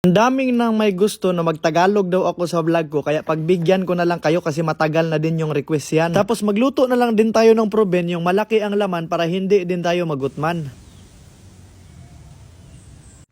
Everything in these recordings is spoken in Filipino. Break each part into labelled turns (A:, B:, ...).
A: Ang daming nang may gusto na magtagalog daw ako sa vlog ko, kaya pagbigyan ko na lang kayo kasi matagal na din yung request yan. Tapos magluto na lang din tayo ng proben, yung malaki ang laman para hindi din tayo magutman.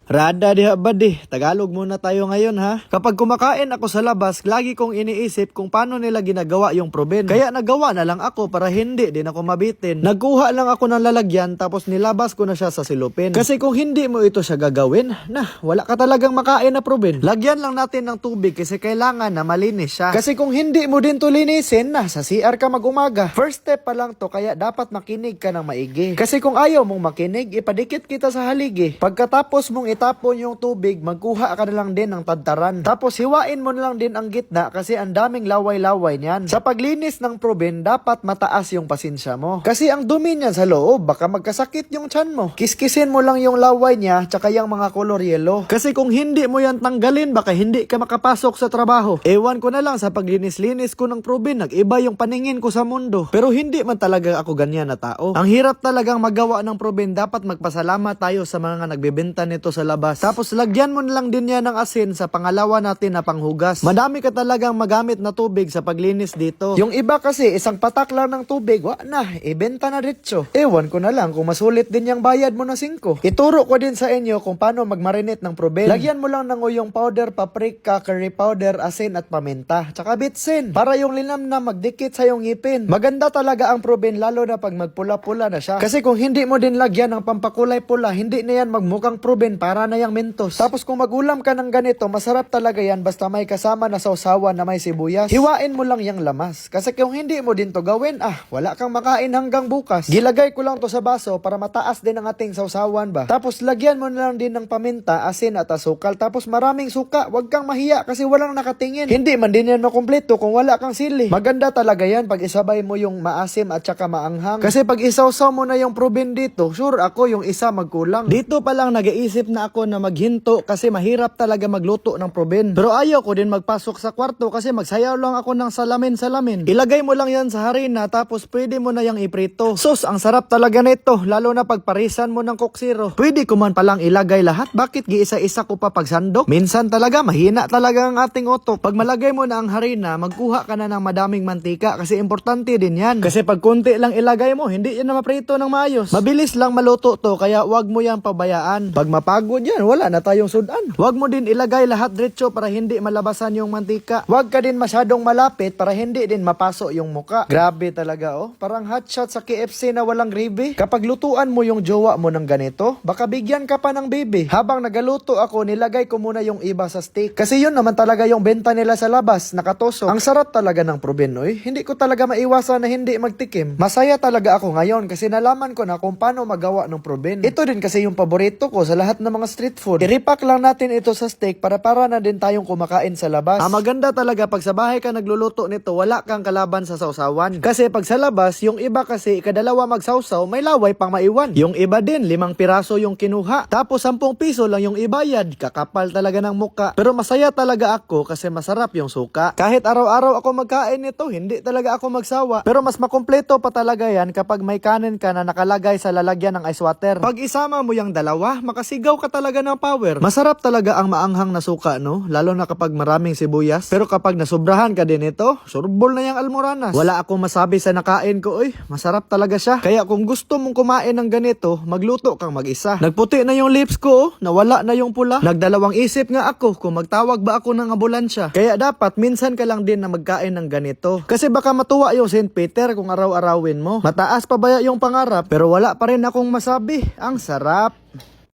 A: Rada diha badi, Tagalog muna tayo ngayon ha. Kapag kumakain ako sa labas, lagi kong iniisip kung paano nila ginagawa yung proben. Kaya nagawa na lang ako para hindi din ako mabitin. Nagkuha lang ako ng lalagyan tapos nilabas ko na siya sa silupin. Kasi kung hindi mo ito siya gagawin, wala ka talagang makain na proben. Lagyan lang natin ng tubig kasi kailangan na malinis siya. Kasi kung hindi mo din to linisin, sa CR ka mag-umaga. First step pa lang to, kaya dapat makinig ka ng maigi. Kasi kung ayaw mong makinig, ipadikit kita sa haligi. Pagkatapos mong itapon yung tubig, magkuha ka na lang din ng tadtaran. Tapos hiwain mo na lang din ang gitna kasi ang daming laway-laway niyan. Sa paglinis ng proben, dapat mataas yung pasensya mo. Kasi ang dumi niyan sa loob, baka magkasakit yung tiyan mo. Kiskisin mo lang yung laway niya, tsaka yung mga color yellow. Kasi kung hindi mo yan tanggalin, baka hindi ka makapasok sa trabaho. Ewan ko na lang sa paglinis-linis ko ng proben, nag-iba yung paningin ko sa mundo. Pero hindi man talaga ako ganyan na tao. Ang hirap talagang magawa ng proben, dapat magpasalamat tayo sa mga nagbebenta nito sa labas. Tapos lagyan mo na lang din yan ng asin sa pangalawa natin na panghugas. Madami ka talagang magamit na tubig sa paglinis dito. Yung iba kasi isang patak lang ng tubig, ibenta na diretso. Ewan ko na lang kung masulit din yung bayad mo na 5. Ituro ko din sa inyo kung paano magmarinate ng proben. Lagyan mo lang ng uyong powder, paprika, curry powder, asin at paminta. Tsaka bitsin para yung linam na magdikit sa yung ngipin. Maganda talaga ang proben lalo na pag magpula-pula na siya. Kasi kung hindi mo din lagyan ng pampakulay pula, hindi na yan magmukhang proben, para na yung mentos. Tapos kung magulam ka ng ganito, masarap talaga yan basta may kasama na sausawan na may sibuyas. Hiwain mo lang yung lamas. Kasi kung hindi mo din to gawin, wala kang makain hanggang bukas. Gilagay ko lang to sa baso para mataas din ang ating sausawan ba. Tapos lagyan mo na lang din ng paminta, asin at asukal. Tapos maraming suka. Huwag kang mahiya kasi walang nakatingin. Hindi man din yan makumpleto kung wala kang sili. Maganda talaga yan pag isabay mo yung maasim at saka maanghang. Kasi pag isawsaw mo na yung proben dito, sure ako yung isa magkulang. Dito pa lang nag-iisip na ako na maghinto kasi mahirap talaga magluto ng proben. Pero ayaw ko din magpasok sa kwarto kasi magsayaw lang ako ng salamin. Ilagay mo lang yan sa harina tapos pwede mo na yung iprito. Sus, ang sarap talaga nito, lalo na pag parisan mo ng Coke Zero. Pwede ko man palang ilagay lahat, bakit giisa-isa ko pa pagsandok? Minsan talaga mahina talaga ang ating utok. Pag malagay mo na ang harina, magkuha ka na ng madaming mantika kasi importante din yan. Kasi pag konti lang ilagay mo, hindi yan na maprito ng maayos. Mabilis lang maluto to kaya wag mo yan pabayaan. Pag mapagod yan, wala na tayong sudan. Wag mo din ilagay lahat diretso para hindi malabasan yung mantika. Wag ka din masyadong malapit para hindi din mapaso yung muka. Grabe talaga parang hotshot sa KFC na walang gravy. Kapag lutuan mo yung jowa mo ng ganito, baka bigyan ka pa ng baby. Habang nagaluto ako, nilagay ko muna yung iba sa steak. Kasi yun naman talaga yung benta nila sa labas, nakatusok. Ang sarap talaga ng proben, Hindi ko talaga maiwasan na hindi magtikim. Masaya talaga ako ngayon kasi nalaman ko na kung paano magawa ng proben. Ito din kasi yung paborito ko sa lahat ng mga street food. I-repack lang natin ito sa steak para na din tayong kumakain sa labas. Maganda talaga pag sa bahay ka nagluluto nito, wala kang kalaban sa sausawan. Kasi pag sa labas, yung iba kasi ikadalawa magsawsaw, may laway pang maiwan. Yung iba din, 5 piraso yung kinuha. Tapos 10 piso lang yung ibayad. Kakapal talaga ng muka. Pero masaya talaga ako kasi masarap yung suka. Kahit araw-araw ako magkain nito, hindi talaga ako magsawa. Pero mas makumpleto pa talaga yan kapag may kanin ka na nakalagay sa lalagyan ng ice water. Pag isama mo yung dalawa, makasigaw ka talaga ng power. Masarap talaga ang maanghang na suka, lalo na kapag maraming sibuyas. Pero kapag nasubrahan ka din ito, surbol na yung almoranas. Wala akong masabi sa nakain ko, masarap talaga siya. Kaya kung gusto mong kumain ng ganito, magluto kang mag-isa. Nagputi na yung lips ko, nawala na yung pula. Nagdalawang isip nga ako kung magtawag ba ako ng ambulansya. Kaya dapat minsan ka lang din na magkain ng ganito. Kasi baka matuwa yung St. Peter kung araw-arawin mo. Mataas pa ba yung pangarap, pero wala pa rin akong masabi. Ang sarap.